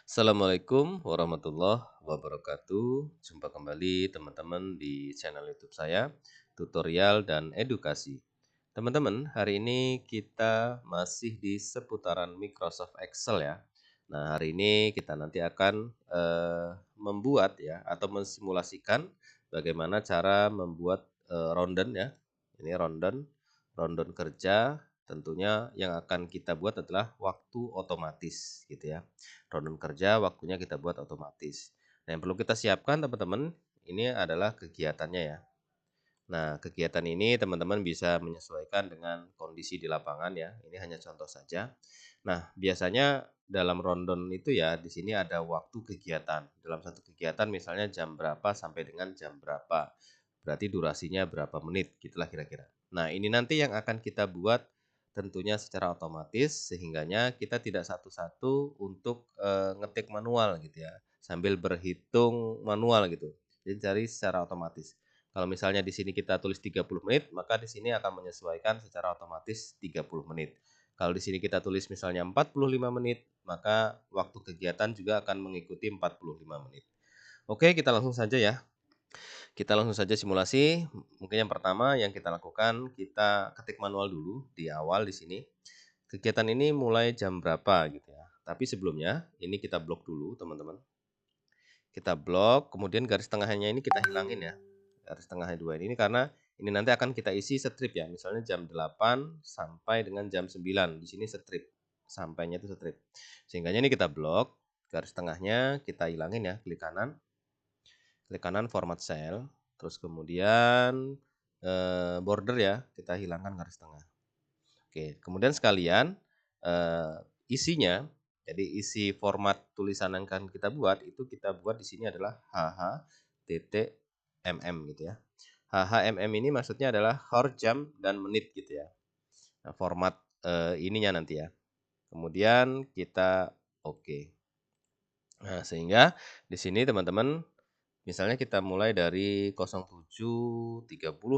Assalamualaikum warahmatullahi wabarakatuh. Jumpa kembali teman-teman di channel YouTube saya, tutorial dan edukasi. Teman-teman, hari ini kita masih di seputaran Microsoft Excel ya. Nah, hari ini kita nanti akan membuat ya atau mensimulasikan bagaimana cara membuat ronde ya. Ini ronde kerja. Tentunya yang akan kita buat adalah waktu otomatis gitu ya. Ronde kerja waktunya kita buat otomatis. Nah, yang perlu kita siapkan teman-teman, ini adalah kegiatannya ya. Nah, kegiatan ini teman-teman bisa menyesuaikan dengan kondisi di lapangan ya. Ini hanya contoh saja. Nah, biasanya dalam rundown itu ya, di sini ada waktu kegiatan. Dalam satu kegiatan misalnya jam berapa sampai dengan jam berapa. Berarti durasinya berapa menit, gitulah kira-kira. Nah, ini nanti yang akan kita buat tentunya secara otomatis sehingganya kita tidak satu-satu untuk ngetik manual gitu ya. Sambil berhitung manual gitu. Jadi cari secara otomatis. Kalau misalnya di sini kita tulis 30 menit, maka di sini akan menyesuaikan secara otomatis 30 menit. Kalau di sini kita tulis misalnya 45 menit, maka waktu kegiatan juga akan mengikuti 45 menit. Oke, kita langsung saja ya. Kita langsung saja simulasi. Mungkin yang pertama yang kita lakukan, kita ketik manual dulu di awal di sini. Kegiatan ini mulai jam berapa gitu ya. Tapi sebelumnya, ini kita blok dulu teman-teman. Kita blok, kemudian garis tengahnya ini kita hilangin ya. Garis tengahnya 2 ini karena ini nanti akan kita isi strip ya. Misalnya jam 8 sampai dengan jam 9. Di sini strip. Sampainya itu strip. Sehingga ini kita blok, garis tengahnya kita hilangin ya, klik kanan. Klik kanan format cell, terus kemudian border ya, kita hilangkan garis tengah. Oke, kemudian sekalian isinya, jadi isi format tulisan yang akan kita buat itu kita buat di sini adalah HH.mm gitu ya. HHMM ini maksudnya adalah hour, jam, dan menit gitu ya. Nah, format ininya nanti ya. Kemudian kita oke. Nah, sehingga di sini teman-teman misalnya kita mulai dari 07.30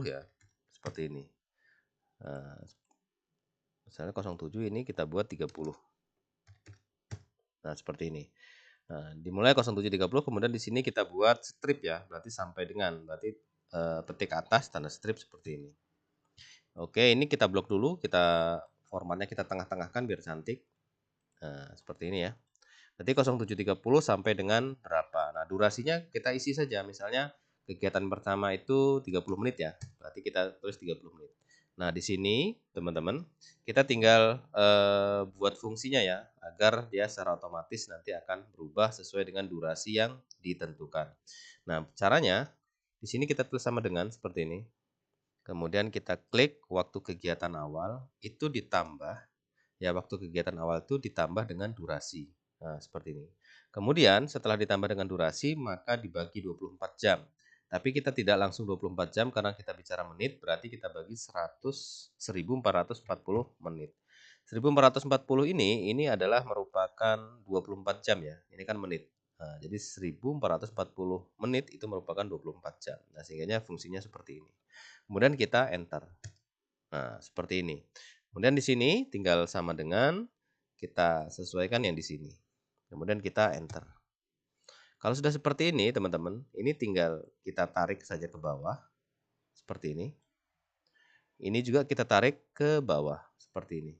ya. Seperti ini. Nah, misalnya 07 ini kita buat 30. Nah, seperti ini. Nah, dimulai 07.30 kemudian di sini kita buat strip ya. Berarti sampai dengan petik atas tanda strip seperti ini. Oke, ini kita blok dulu, kita formatnya kita tengah-tengahkan biar cantik. Nah, seperti ini ya. Berarti 07.30 sampai dengan berapa? Nah, durasinya kita isi saja. Misalnya kegiatan pertama itu 30 menit ya. Berarti kita tulis 30 menit. Nah, di sini teman-teman, kita tinggal buat fungsinya ya, agar dia secara otomatis nanti akan berubah sesuai dengan durasi yang ditentukan. Nah, caranya di sini kita tulis sama dengan seperti ini. Kemudian kita klik waktu kegiatan awal, itu ditambah, ya waktu kegiatan awal itu ditambah dengan durasi. Nah, seperti ini. Kemudian setelah ditambah dengan durasi, maka dibagi 24 jam. Tapi kita tidak langsung 24 jam karena kita bicara menit, berarti kita bagi 1440 menit. 1440 ini adalah merupakan 24 jam ya. Ini kan menit. Nah, jadi 1440 menit itu merupakan 24 jam. Nah, sehingga fungsinya seperti ini. Kemudian kita enter. Nah, seperti ini. Kemudian di sini tinggal sama dengan kita sesuaikan yang di sini. Kemudian kita enter. Kalau sudah seperti ini, teman-teman, ini tinggal kita tarik saja ke bawah. Seperti ini. Ini juga kita tarik ke bawah. Seperti ini.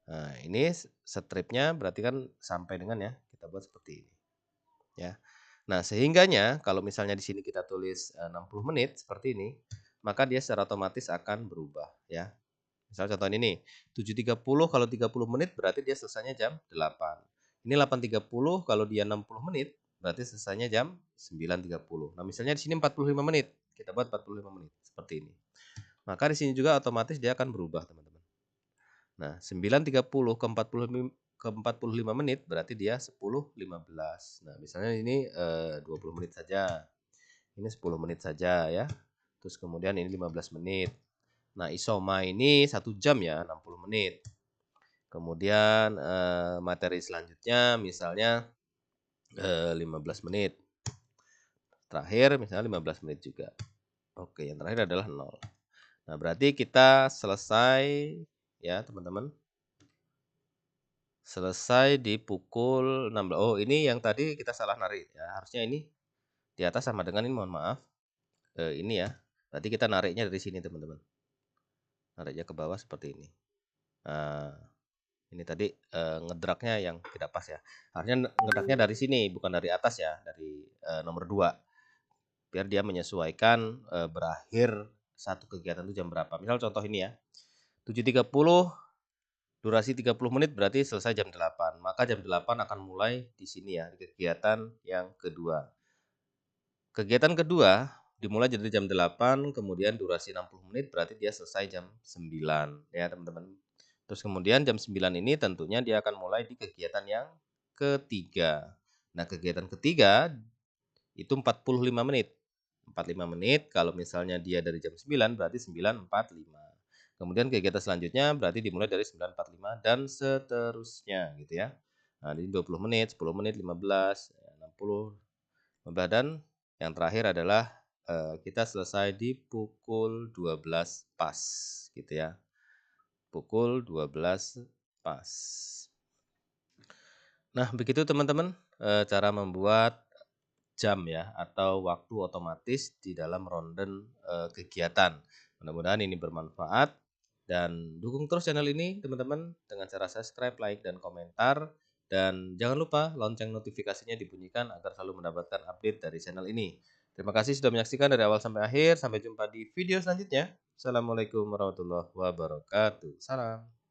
Nah, ini stripnya berarti kan sampai dengan ya, kita buat seperti ini. Ya. Nah, sehingganya kalau misalnya di sini kita tulis 60 menit seperti ini, maka dia secara otomatis akan berubah ya. Misal contoh ini nih, 7.30 kalau 30 menit berarti dia selesainya jam 8. Ini 8.30 kalau dia 60 menit berarti selesainya jam 9.30. Nah, misalnya di sini 45 menit. Kita buat 45 menit seperti ini. Maka di sini juga otomatis dia akan berubah, teman-teman. Nah, 9.30 ke 45 menit berarti dia 10.15. Nah, misalnya ini 20 menit saja. Ini 10 menit saja ya. Terus kemudian ini 15 menit. Nah, isoma ini 1 jam ya, 60 menit. Kemudian materi selanjutnya misalnya 15 menit. Terakhir misalnya 15 menit juga. Oke, yang terakhir adalah 0. Nah, berarti kita selesai ya, teman-teman. Selesai di pukul 16. Oh, ini yang tadi kita salah narik ya, harusnya ini di atas sama dengan ini, mohon maaf, ini ya, berarti kita nariknya dari sini teman-teman, nariknya ke bawah seperti ini. Nah, ini tadi, ngedragnya yang tidak pas ya, harusnya ngedragnya dari sini bukan dari atas ya, dari, nomor 2, biar dia menyesuaikan, berakhir satu kegiatan itu jam berapa. Misal contoh ini ya, 7.30, durasi 30 menit berarti selesai jam 8, maka jam 8 akan mulai di sini ya, di kegiatan yang kedua. Kegiatan kedua dimulai dari jam 8, kemudian durasi 60 menit berarti dia selesai jam 9 ya teman-teman. Terus kemudian jam 9 ini tentunya dia akan mulai di kegiatan yang ketiga. Nah, kegiatan ketiga itu 45 menit. 45 menit kalau misalnya dia dari jam 9 berarti 9.45. Kemudian kegiatan selanjutnya berarti dimulai dari 9.45 dan seterusnya gitu ya. Nah, ini 20 menit, 10 menit, 15, 60, 15 dan yang terakhir adalah kita selesai di pukul 12 pas gitu ya. Pukul 12 pas. Nah, begitu teman-teman, cara membuat jam ya atau waktu otomatis di dalam ronden, kegiatan. Mudah-mudahan ini bermanfaat dan dukung terus channel ini teman-teman dengan cara subscribe, like, dan komentar. Dan jangan lupa lonceng notifikasinya dibunyikan agar selalu mendapatkan update dari channel ini. Terima kasih sudah menyaksikan dari awal sampai akhir. Sampai jumpa di video selanjutnya. Assalamualaikum warahmatullahi wabarakatuh. Salam.